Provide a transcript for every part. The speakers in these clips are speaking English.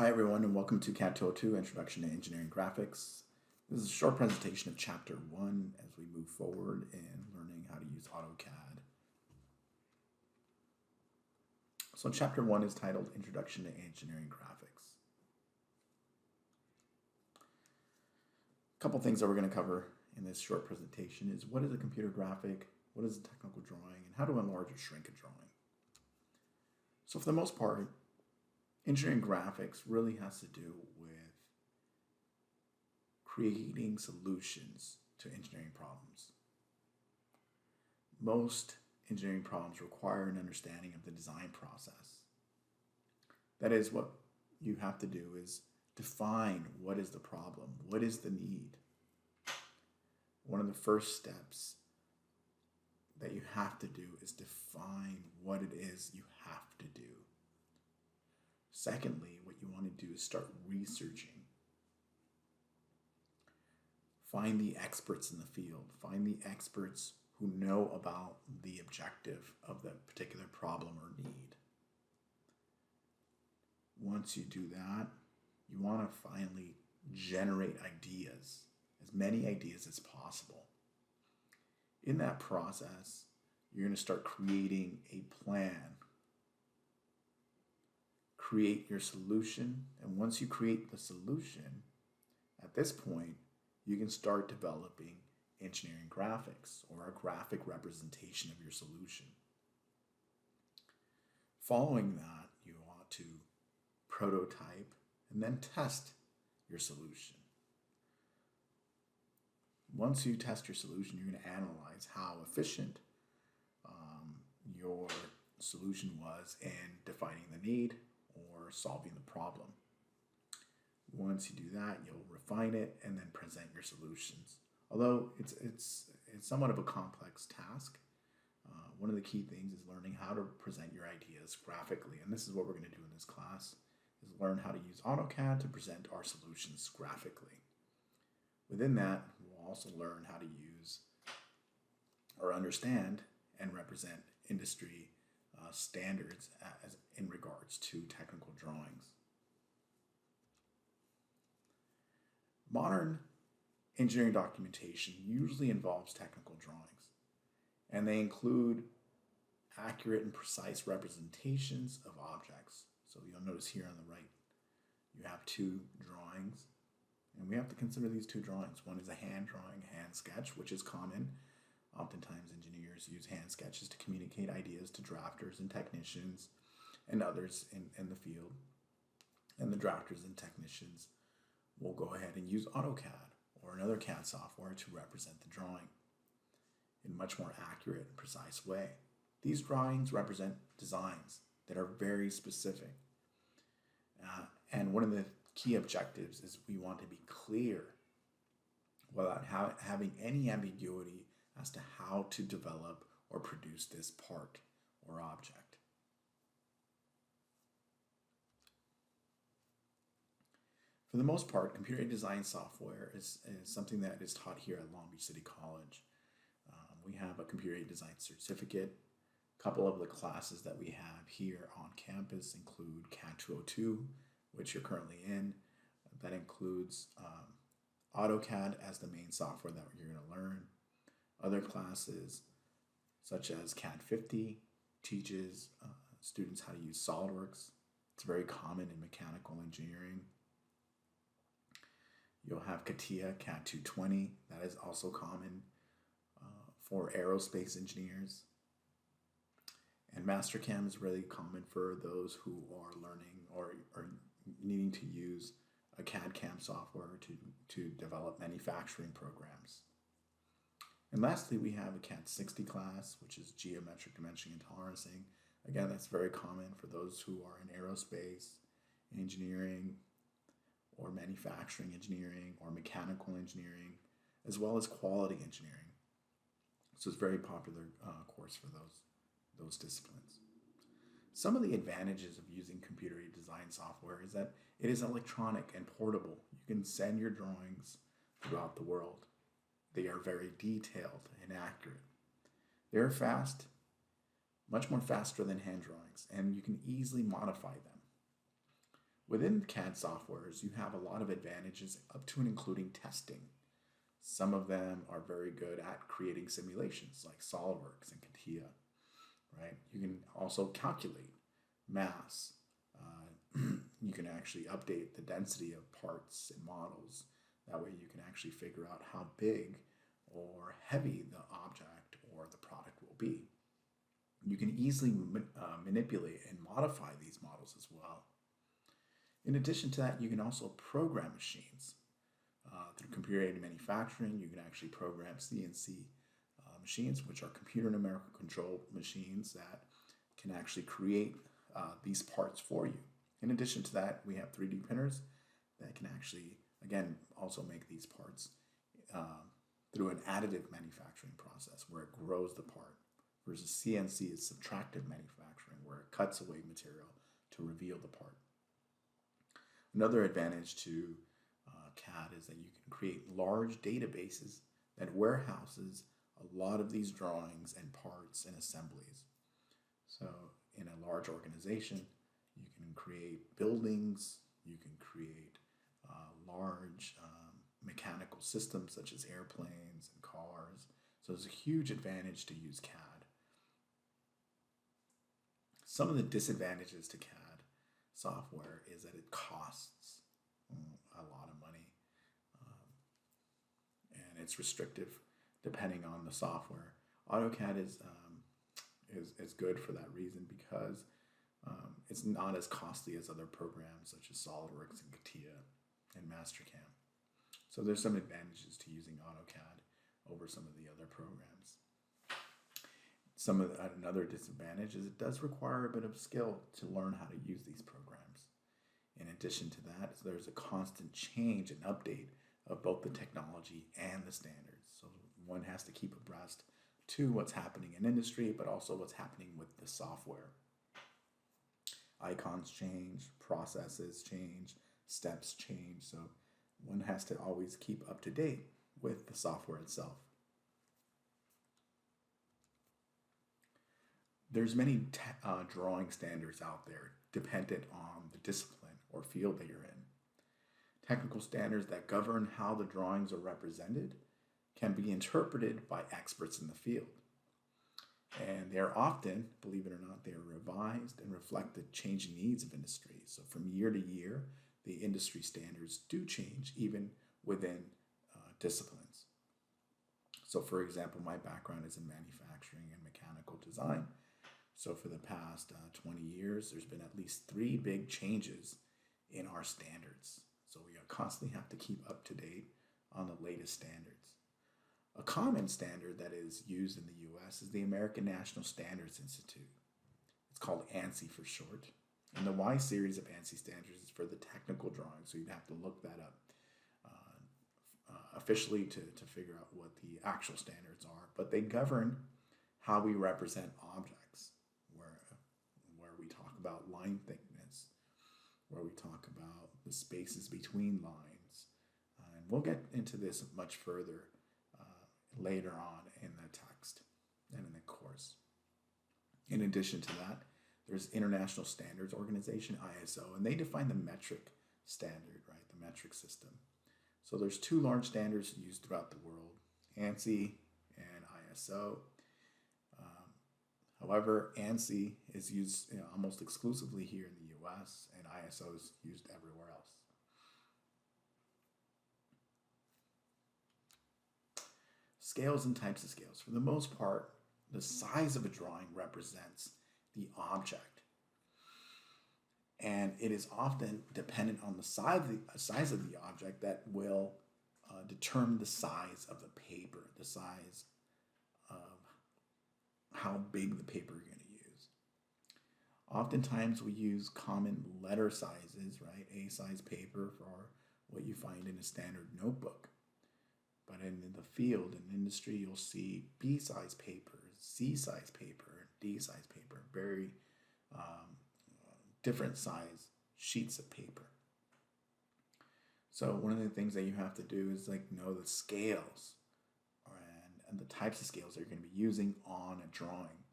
Hi everyone and welcome to Cad2 C1 Introduction to Engineering Graphics. This is a short presentation of Chapter 1 as we move forward in learning how to use AutoCAD. So Chapter 1 is titled Introduction to Engineering Graphics. A couple things that we're going to cover in this short presentation is what is a computer graphic, what is a technical drawing, and how to enlarge or shrink a drawing. So for the most part, engineering graphics really has to do with creating solutions to engineering problems. Most engineering problems require an understanding of the design process. That is, what you have to do is define what is the problem, what is the need. One of the first steps that you have to do is define what it is you have to do. Secondly, what you want to do is start researching. Find the experts in the field. Find the experts who know about the objective of the particular problem or need. Once you do that, you want to finally generate ideas, as many ideas as possible. In that process, you're going to start creating a plan. Create your solution, and once you create the solution, at this point, you can start developing engineering graphics or a graphic representation of your solution. Following that, you want to prototype and then test your solution. Once you test your solution, you're going to analyze how efficient your solution was in defining the need or solving the problem. Once you do that, you'll refine it and then present your solutions. Although it's somewhat of a complex task, one of the key things is learning how to present your ideas graphically, and this is what we're going to do in this class, is learn how to use AutoCAD to present our solutions graphically. Within that, we'll also learn how to use or understand and represent industry standards as in regards to technical drawings. Modern engineering documentation usually involves technical drawings, and they include accurate and precise representations of objects. So you'll notice here on the right, you have two drawings, and we have to consider these two drawings. One is a hand drawing, hand sketch, which is common. Oftentimes engineers use hand sketches to communicate ideas to drafters and technicians and others in the field. And the drafters and technicians will go ahead and use AutoCAD or another CAD software to represent the drawing in a much more accurate and precise way. These drawings represent designs that are very specific. And one of the key objectives is we want to be clear without having any ambiguity as to how to develop or produce this part or object. For the most part, computer design software is something that is taught here at Long Beach City College. We have a computer design certificate. A couple of the classes that we have here on campus include Cad2 C1, which you're currently in. That includes AutoCAD as the main software that you're going to learn. Other classes, such as Cad50, teaches students how to use SolidWorks. It's very common in mechanical engineering. You'll have CATIA, Cad2 C1. That is also common for aerospace engineers. And Mastercam is really common for those who are learning or needing to use a CAD/CAM software to develop manufacturing programs. And lastly, we have a CAD60 class, which is geometric dimensioning and tolerancing. Again, that's very common for those who are in aerospace engineering or manufacturing engineering or mechanical engineering, as well as quality engineering. So it's a very popular course for those disciplines. Some of the advantages of using computer design software is that it is electronic and portable. You can send your drawings throughout the world. They are very detailed and accurate. They're fast, much more faster than hand drawings, and you can easily modify them. Within CAD softwares, you have a lot of advantages up to and including testing. Some of them are very good at creating simulations like SolidWorks and CATIA, right? You can also calculate mass. You can actually update the density of parts and models. That way you can actually figure out how big or heavy the object or the product will be. You can easily manipulate and modify these models as well. In addition to that, you can also program machines. Through computer-aided manufacturing, you can actually program CNC machines, which are computer numerical control machines that can actually create these parts for you. In addition to that, we have 3D printers that can actually, again, also make these parts through an additive manufacturing process where it grows the part, versus CNC is subtractive manufacturing where it cuts away material to reveal the part. Another advantage to CAD is that you can create large databases that warehouses a lot of these drawings and parts and assemblies. So in a large organization, you can create buildings, you can create large mechanical systems such as airplanes and cars. So there's a huge advantage to use CAD. Some of the disadvantages to CAD software is that it costs a lot of money, and it's restrictive depending on the software. AutoCAD is good for that reason because it's not as costly as other programs such as SolidWorks and CATIA and Mastercam. So there's some advantages to using AutoCAD over some of the other programs. Another disadvantage is it does require a bit of skill to learn how to use these programs. In addition to that, there's a constant change and update of both the technology and the standards. So one has to keep abreast to what's happening in industry, but also what's happening with the software. Icons change, processes change, steps change. So one has to always keep up to date with the software itself. There's many drawing standards out there dependent on the discipline or field that you're in. Technical standards that govern how the drawings are represented can be interpreted by experts in the field. And they're often, believe it or not, they are revised and reflect the changing needs of industry. So from year to year, the industry standards do change even within disciplines. So for example, my background is in manufacturing and mechanical design. So for the past 20 years, there's been at least 3 big changes in our standards. So we constantly have to keep up to date on the latest standards. A common standard that is used in the US is the American National Standards Institute. It's called ANSI for short. And the Y series of ANSI standards is for the technical drawing, so you'd have to look that up officially to figure out what the actual standards are. But they govern how we represent objects, where we talk about line thickness, where we talk about the spaces between lines. And we'll get into this much further later on in the text and in the course. In addition to that, there's International Standards Organization, ISO, and they define the metric standard, right? The metric system. So there's 2 large standards used throughout the world, ANSI and ISO. However, ANSI is used almost exclusively here in the US, and ISO is used everywhere else. Scales and types of scales. For the most part, the size of a drawing represents the object. And it is often dependent on the size of the object that will determine the size of the paper, the size of how big the paper you're going to use. Oftentimes we use common letter sizes, right? A size paper for what you find in a standard notebook. But in the field, in industry, you'll see B size paper, C size paper, D size paper, very different size sheets of paper. So one of the things that you have to do is know the scales and the types of scales that you're going to be using on a drawing.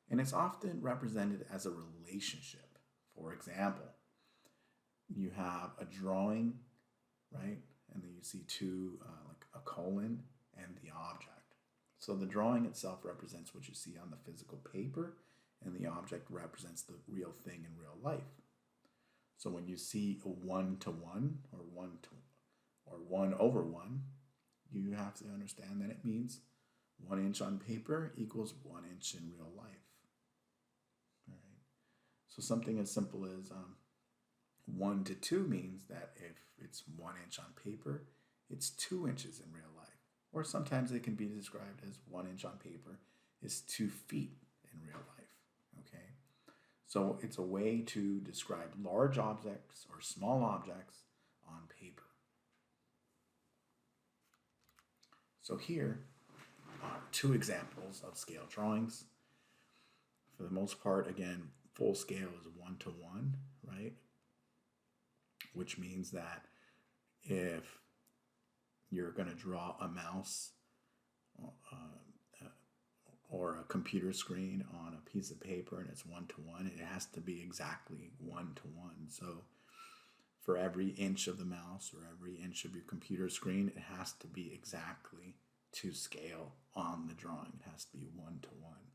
And it's often represented as a relationship. For example, you have a drawing, right? And then you see two, like a colon and the object. So the drawing itself represents what you see on the physical paper, and the object represents the real thing in real life. So when you see a 1-to-1 or 1/1, you have to understand that it means 1 inch on paper equals 1 inch in real life. All right. So something as simple as 1-to-2 means that if it's 1 inch on paper, it's 2 inches in real life. Or sometimes it can be described as 1 inch on paper is 2 feet in real life. Okay. So it's a way to describe large objects or small objects on paper. So here are two examples of scale drawings. For the most part, again, full scale is 1-to-1, right? Which means that if you're going to draw a mouse or a computer screen on a piece of paper and it's 1-to-1, it has to be exactly 1-to-1. So for every inch of the mouse or every inch of your computer screen, it has to be exactly to scale on the drawing. It has to be 1-to-1.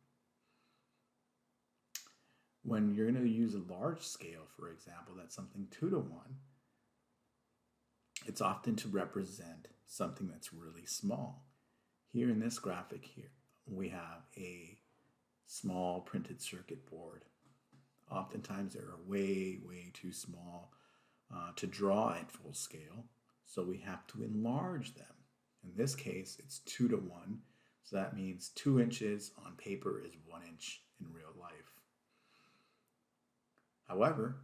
When you're going to use a large scale, for example, that's something 2-to-1, it's often to represent something that's really small. Here in this graphic here, we have a small printed circuit board. Oftentimes they are way, way too small to draw at full scale, so we have to enlarge them. In this case, it's 2-to-1, so that means 2 inches on paper is 1 inch in real life. However,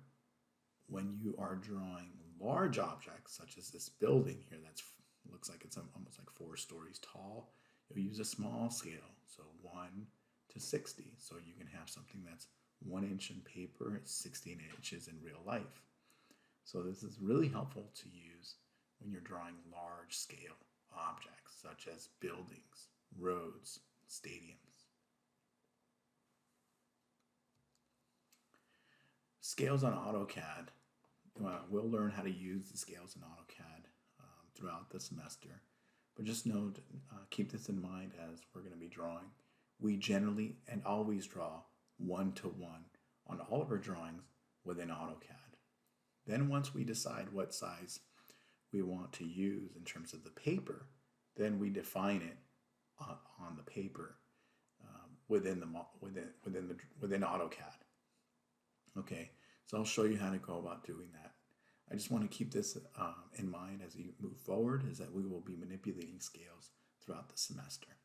when you are drawing large objects, such as this building here that looks like it's almost like 4 stories tall, you'll use a small scale, so 1-to-60. So you can have something that's 1 inch in paper, it's 16 inches in real life. So this is really helpful to use when you're drawing large scale objects, such as buildings, roads, stadiums. Scales on AutoCAD. We'll learn how to use the scales in AutoCAD throughout the semester. But just note, keep this in mind as we're going to be drawing. We generally and always draw 1-to-1 on all of our drawings within AutoCAD. Then once we decide what size we want to use in terms of the paper, then we define it on the paper within AutoCAD. Okay, so I'll show you how to go about doing that. I just want to keep this in mind as you move forward, is that we will be manipulating scales throughout the semester.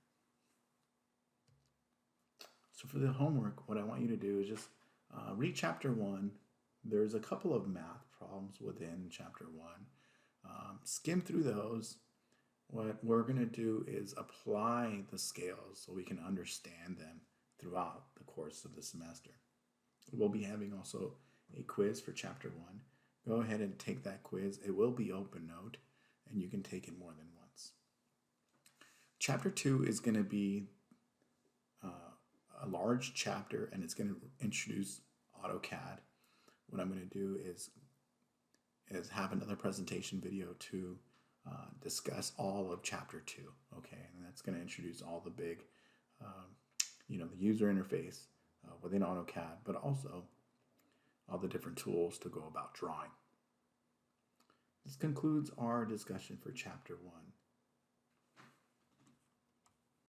So for the homework, what I want you to do is just read chapter 1. There's a couple of math problems within chapter 1. Skim through those. What we're going to do is apply the scales so we can understand them throughout the course of the semester. We'll be having also a quiz for chapter 1. Go ahead and take that quiz. It will be open note, and you can take it more than once. Chapter 2 is going to be a large chapter, and it's going to introduce AutoCAD. What I'm going to do is have another presentation video to discuss all of chapter 2. Okay, and that's going to introduce all the big, the user interface within AutoCAD, but also all the different tools to go about drawing. This concludes our discussion for chapter 1.